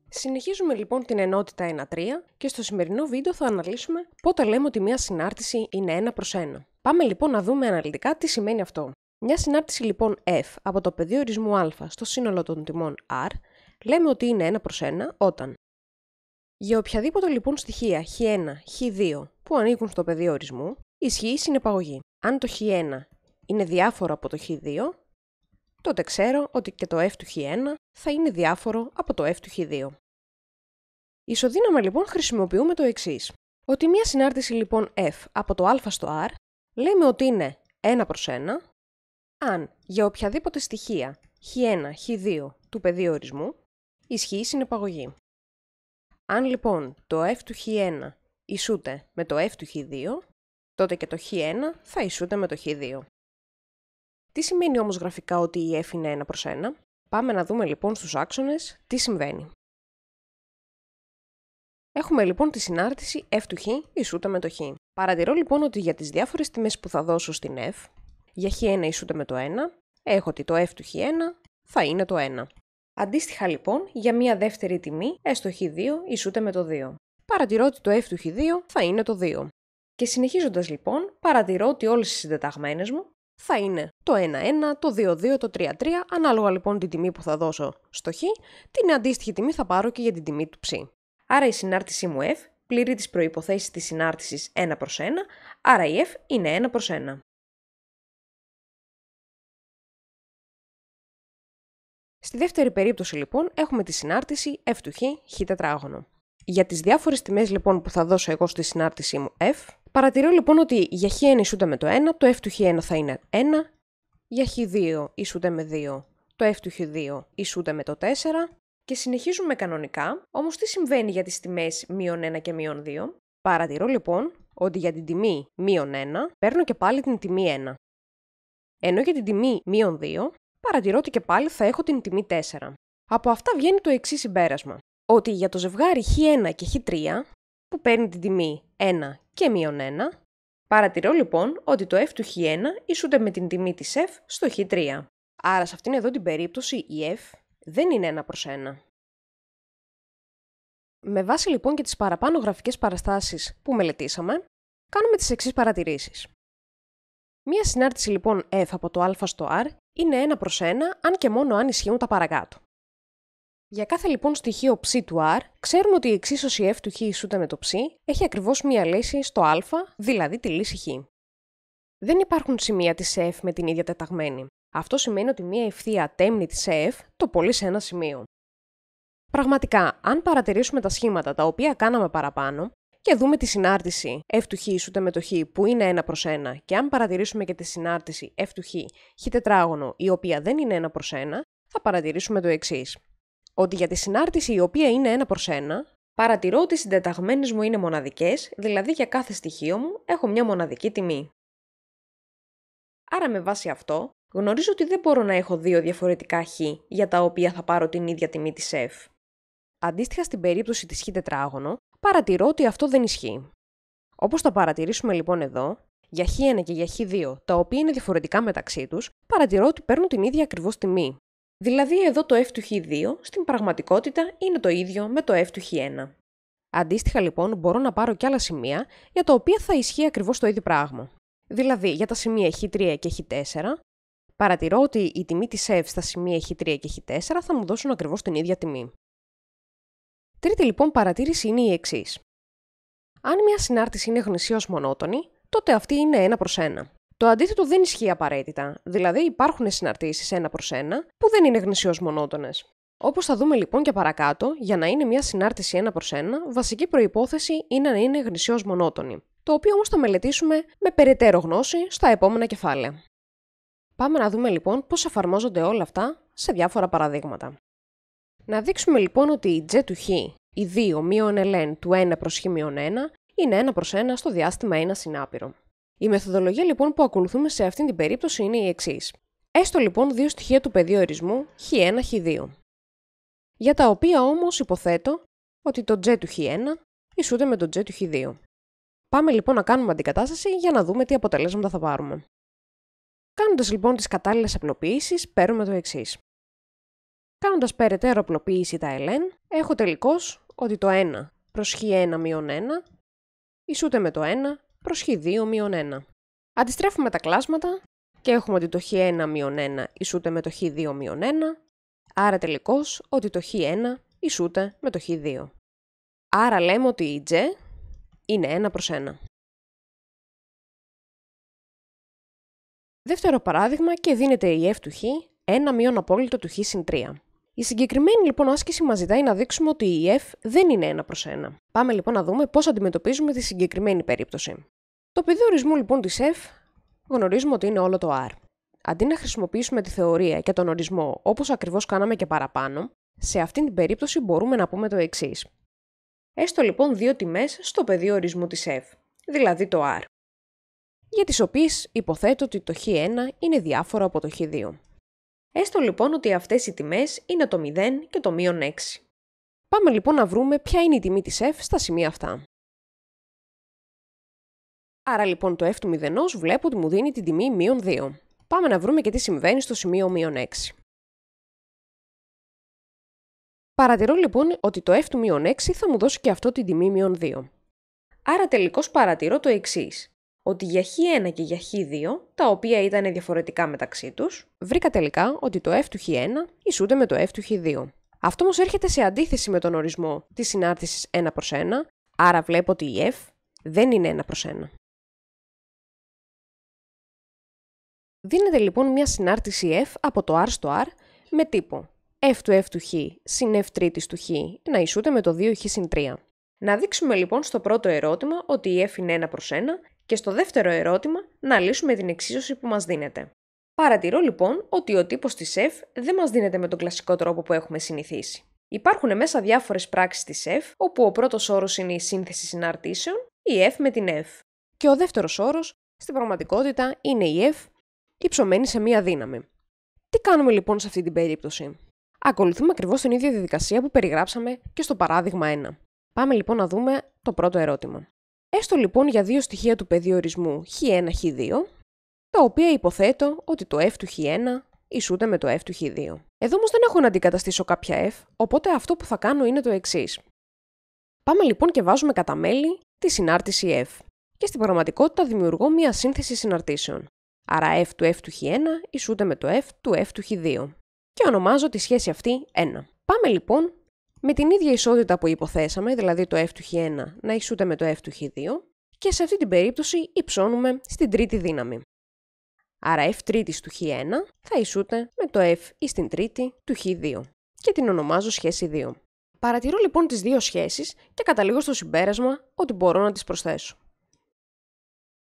Συνεχίζουμε λοιπόν την ενότητα 1-3 και στο σημερινό βίντεο θα αναλύσουμε πότε λέμε ότι μια συνάρτηση είναι 1 προς 1. Πάμε λοιπόν να δούμε αναλυτικά τι σημαίνει αυτό. Μια συνάρτηση λοιπόν F από το πεδίο ορισμού α στο σύνολο των τιμών R λέμε ότι είναι 1 προς 1 όταν για οποιαδήποτε λοιπόν στοιχεία χ1, χ2 που ανήκουν στο πεδίο ορισμού ισχύει η συνεπαγωγή. Αν το χ1 είναι διάφορο από το χ2, τότε ξέρω ότι και το f του χ1 θα είναι διάφορο από το f του χ2. Ισοδύναμα λοιπόν χρησιμοποιούμε το εξής. Ότι μια συνάρτηση λοιπόν f από το α στο r λέμε ότι είναι 1 προς 1 αν για οποιαδήποτε στοιχεία χ1, χ2 του πεδίου ορισμού ισχύει η συνεπαγωγή. Αν λοιπόν το f του χ1 ισούται με το f του χ2, τότε και το χ1 θα ισούται με το χ2. Τι σημαίνει όμως γραφικά ότι η f είναι 1 προς 1? Πάμε να δούμε λοιπόν στους άξονες τι συμβαίνει. Έχουμε λοιπόν τη συνάρτηση f του χ ισούται με το χ. Παρατηρώ λοιπόν ότι για τις διάφορες τιμές που θα δώσω στην f, για χ1 ισούται με το 1, έχω ότι το f του χ1 θα είναι το 1. Αντίστοιχα λοιπόν, για μία δεύτερη τιμή, s στο χ2 ισούται με το 2. Παρατηρώ ότι το f του χ2 θα είναι το 2. Και συνεχίζοντας λοιπόν, παρατηρώ ότι όλες οι συντεταγμένες μου θα είναι το 1-1, το 2-2, το 3-3, ανάλογα λοιπόν την τιμή που θα δώσω στο χ, την αντίστοιχη τιμή θα πάρω και για την τιμή του ψ. Άρα η συνάρτησή μου f πληρεί τις προϋποθέσεις της συνάρτησης 1 προς 1, άρα η f είναι 1 προς 1. Στη δεύτερη περίπτωση λοιπόν έχουμε τη συνάρτηση f του χ, χ τετράγωνο. Για τις διάφορες τιμές λοιπόν που θα δώσω εγώ στη συνάρτησή μου f, παρατηρώ λοιπόν ότι για χ1 ισούται με το 1, το f του χ1 θα είναι 1, για χ2 ισούται με 2, το f του χ2 ισούται με το 4 και συνεχίζουμε κανονικά, όμως τι συμβαίνει για τις τιμές -1 και -2? Παρατηρώ λοιπόν ότι για την τιμή -1 παίρνω και πάλι την τιμή 1, ενώ για την τιμή -2 παρατηρώ ότι και πάλι θα έχω την τιμή 4. Από αυτά βγαίνει το εξής συμπέρασμα, ότι για το ζευγάρι χ1 και χ3, που παίρνει την τιμή 1 και -1, παρατηρώ λοιπόν ότι το f του χ1 ισούται με την τιμή της f στο χ3. Άρα σε αυτήν εδώ την περίπτωση η f δεν είναι 1 προς 1. Με βάση λοιπόν και τις παραπάνω γραφικές παραστάσεις που μελετήσαμε, κάνουμε τις εξής παρατηρήσεις. Μία συνάρτηση λοιπόν f από το α στο r είναι 1 προς 1 αν και μόνο αν ισχύουν τα παρακάτω. Για κάθε λοιπόν στοιχείο ψ του r, ξέρουμε ότι η εξίσωση f του χ ισούται με το ψ έχει ακριβώς μία λύση στο α, δηλαδή τη λύση χ. Δεν υπάρχουν σημεία της f με την ίδια τεταγμένη. Αυτό σημαίνει ότι μία ευθεία τέμνη της f το πολύ σε ένα σημείο. Πραγματικά, αν παρατηρήσουμε τα σχήματα τα οποία κάναμε παραπάνω και δούμε τη συνάρτηση f του χ ισούται με το χ που είναι 1 προς 1 και αν παρατηρήσουμε και τη συνάρτηση f του χ τετράγωνο η οποία δεν είναι 1 προς 1, θα παρατηρήσουμε το εξής. Ότι για τη συνάρτηση η οποία είναι 1 προς 1, παρατηρώ ότι οι συντεταγμένες μου είναι μοναδικές, δηλαδή για κάθε στοιχείο μου έχω μια μοναδική τιμή. Άρα με βάση αυτό, γνωρίζω ότι δεν μπορώ να έχω δύο διαφορετικά χ για τα οποία θα πάρω την ίδια τιμή της f. Αντίστοιχα στην περίπτωση της χ τετράγωνο, παρατηρώ ότι αυτό δεν ισχύει. Όπως θα παρατηρήσουμε λοιπόν εδώ, για χ1 και για χ2, τα οποία είναι διαφορετικά μεταξύ τους, παρατηρώ ότι παίρνουν την ίδια ακριβώς τιμή. Δηλαδή εδώ το f του χ2 στην πραγματικότητα είναι το ίδιο με το f του χ1. Αντίστοιχα λοιπόν μπορώ να πάρω και άλλα σημεία για τα οποία θα ισχύει ακριβώς το ίδιο πράγμα. Δηλαδή για τα σημεία χ3 και χ4, παρατηρώ ότι η τιμή της f στα σημεία χ3 και χ4 θα μου δώσουν ακριβώς την ίδια τιμή. Τρίτη λοιπόν παρατήρηση είναι η εξής. Αν μια συνάρτηση είναι γνησίως μονότονη, τότε αυτή είναι 1 προς 1. Το αντίθετο δεν ισχύει απαραίτητα, δηλαδή υπάρχουν συναρτήσεις 1 προς 1 που δεν είναι γνησίως μονότονες. Όπως θα δούμε λοιπόν και παρακάτω, για να είναι μια συνάρτηση 1 προς 1, βασική προϋπόθεση είναι να είναι γνησίως μονότονη, το οποίο όμως θα μελετήσουμε με περαιτέρω γνώση στα επόμενα κεφάλαια. Πάμε να δούμε λοιπόν πώς εφαρμόζονται όλα αυτά σε διάφορα παραδείγματα. Να δείξουμε λοιπόν ότι η j του χ, η 2 μείον ln του 1 προς χ μείον 1, είναι 1 προς 1 στο διάστημα 1 συνάπειρο. Η μεθοδολογία λοιπόν που ακολουθούμε σε αυτήν την περίπτωση είναι η εξής. Έστω λοιπόν δύο στοιχεία του πεδίου ορισμού χ1, χ2, για τα οποία όμως υποθέτω ότι το j του χ1 ισούται με το j του χ2. Πάμε λοιπόν να κάνουμε αντικατάσταση για να δούμε τι αποτελέσματα θα πάρουμε. Κάνοντας λοιπόν τις κατάλληλες απλοποιήσεις, παίρνουμε το εξής. Κάνοντας περαιτέρω απλοποίηση τα ln, έχω τελικώς ότι το 1 προς χ1 μείον 1 ισούται με το 1 προς χ2 μείον 1. Αντιστρέφουμε τα κλάσματα και έχουμε ότι το χ1 μείον 1 ισούται με το χ2 μείον 1, άρα τελικώς ότι το χ1 ισούται με το χ2. Άρα λέμε ότι η J είναι 1 προς 1. Δεύτερο παράδειγμα και δίνεται η f του χ 1 μείον απόλυτο του χ συν 3. Η συγκεκριμένη λοιπόν άσκηση μας ζητάει να δείξουμε ότι η f δεν είναι 1 προς 1. Πάμε λοιπόν να δούμε πώς αντιμετωπίζουμε τη συγκεκριμένη περίπτωση. Το πεδίο ορισμού λοιπόν της f γνωρίζουμε ότι είναι όλο το R. Αντί να χρησιμοποιήσουμε τη θεωρία και τον ορισμό όπως ακριβώς κάναμε και παραπάνω, σε αυτήν την περίπτωση μπορούμε να πούμε το εξής. Έστω λοιπόν δύο τιμές στο πεδίο ορισμού της f, δηλαδή το R, για τις οποίες υποθέτω ότι το χ1 είναι διάφορο από το χ2. Έστω λοιπόν ότι αυτές οι τιμές είναι το 0 και το μείον 6. Πάμε λοιπόν να βρούμε ποια είναι η τιμή της f στα σημεία αυτά. Άρα λοιπόν το f του μηδενός βλέπω ότι μου δίνει την τιμή μείον 2. Πάμε να βρούμε και τι συμβαίνει στο σημείο μείον 6. Παρατηρώ λοιπόν ότι το f του μείον 6 θα μου δώσει και αυτό την τιμή μείον 2. Άρα τελικώς παρατηρώ το εξής. Ότι για χ1 και για χ2, τα οποία ήταν διαφορετικά μεταξύ τους, βρήκα τελικά ότι το f του χ1 ισούται με το f του χ2. Αυτό όμως έρχεται σε αντίθεση με τον ορισμό της συνάρτησης 1 προς 1, άρα βλέπω ότι η f δεν είναι 1 προς 1. Δίνεται λοιπόν μια συνάρτηση f από το R στο R με τύπο f του f του χ συν f τρίτης του χ να ισούται με το 2 χ συν 3. Να δείξουμε λοιπόν στο πρώτο ερώτημα ότι η f είναι 1 προς 1 και στο δεύτερο ερώτημα να λύσουμε την εξίσωση που μας δίνεται. Παρατηρώ λοιπόν ότι ο τύπος της f δεν μας δίνεται με τον κλασικό τρόπο που έχουμε συνηθίσει. Υπάρχουν μέσα διάφορες πράξεις της f, όπου ο πρώτος όρος είναι η σύνθεση συναρτήσεων, η f με την f. Και ο δεύτερος όρος, στην πραγματικότητα, είναι η f υψωμένη σε μία δύναμη. Τι κάνουμε λοιπόν σε αυτή την περίπτωση? Ακολουθούμε ακριβώς την ίδια διαδικασία που περιγράψαμε και στο παράδειγμα 1. Πάμε λοιπόν να δούμε το πρώτο ερώτημα. Έστω λοιπόν για δύο στοιχεία του πεδίου ορισμού χ1-χ2, τα οποία υποθέτω ότι το f του χ1 ισούται με το f του χ2. Εδώ όμως δεν έχω να αντικαταστήσω κάποια f, οπότε αυτό που θα κάνω είναι το εξής. Πάμε λοιπόν και βάζουμε κατά μέλη τη συνάρτηση f. Και στην πραγματικότητα δημιουργώ μία σύνθεση συναρτήσεων. Άρα f του f του χ1 ισούται με το f του f του χ2. Και ονομάζω τη σχέση αυτή 1. Πάμε λοιπόν με την ίδια ισότητα που υποθέσαμε, δηλαδή το f του χ1 να ισούται με το f του χ2, και σε αυτή την περίπτωση υψώνουμε στην τρίτη δύναμη. Άρα f τρίτης του χ1 θα ισούται με το f εις την τρίτη του χ2 και την ονομάζω σχέση 2. Παρατηρώ λοιπόν τις δύο σχέσεις και καταλήγω στο συμπέρασμα ότι μπορώ να τις προσθέσω.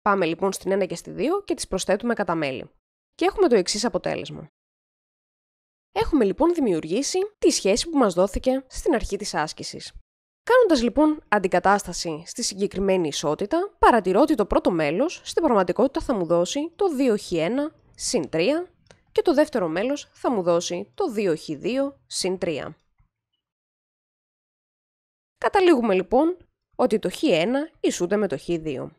Πάμε λοιπόν στην 1 και στη 2 και τις προσθέτουμε κατά μέλη. Και έχουμε το εξής αποτέλεσμα. Έχουμε λοιπόν δημιουργήσει τη σχέση που μας δόθηκε στην αρχή της άσκησης. Κάνοντας λοιπόν αντικατάσταση στη συγκεκριμένη ισότητα, παρατηρώ ότι το πρώτο μέλος στην πραγματικότητα θα μου δώσει το 2χ1 συν 3 και το δεύτερο μέλος θα μου δώσει το 2χ2 συν 3. Καταλήγουμε λοιπόν ότι το χ1 ισούται με το χ2.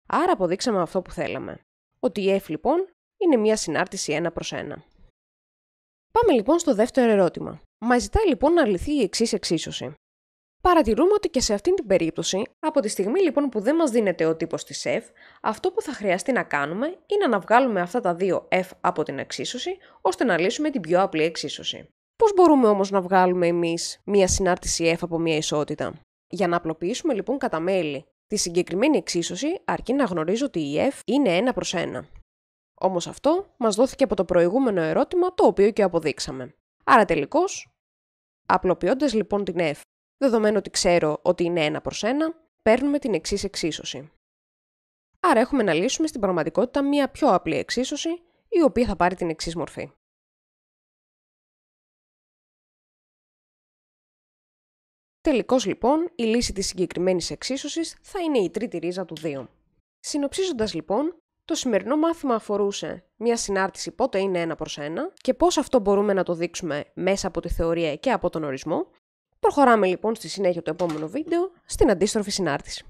Άρα αποδείξαμε αυτό που θέλαμε. Ότι η f λοιπόν είναι μια συνάρτηση 1 προς 1. Πάμε λοιπόν στο δεύτερο ερώτημα. Μας ζητάει λοιπόν να λυθεί η εξής εξίσωση. Παρατηρούμε ότι και σε αυτήν την περίπτωση, από τη στιγμή λοιπόν που δεν μας δίνεται ο τύπος της f, αυτό που θα χρειαστεί να κάνουμε είναι να βγάλουμε αυτά τα δύο f από την εξίσωση, ώστε να λύσουμε την πιο απλή εξίσωση. Πώς μπορούμε όμως να βγάλουμε εμείς μία συνάρτηση f από μία ισότητα? Για να απλοποιήσουμε λοιπόν κατά μέλη τη συγκεκριμένη εξίσωση, αρκεί να γνωρίζω ότι η f είναι 1 προς 1. Όμως αυτό μας δόθηκε από το προηγούμενο ερώτημα, το οποίο και αποδείξαμε. Άρα τελικώς, απλοποιώντας λοιπόν την f, δεδομένου ότι ξέρω ότι είναι 1 προς 1, παίρνουμε την εξής εξίσωση. Άρα έχουμε να λύσουμε στην πραγματικότητα μία πιο απλή εξίσωση, η οποία θα πάρει την εξής μορφή. Τελικώς λοιπόν, η λύση της συγκεκριμένης εξίσωσης θα είναι η τρίτη ρίζα του 2. Συνοψίζοντας λοιπόν, το σημερινό μάθημα αφορούσε μια συνάρτηση πότε είναι 1 προς 1 και πώς αυτό μπορούμε να το δείξουμε μέσα από τη θεωρία και από τον ορισμό. Προχωράμε λοιπόν στη συνέχεια του επόμενου βίντεο στην αντίστροφη συνάρτηση.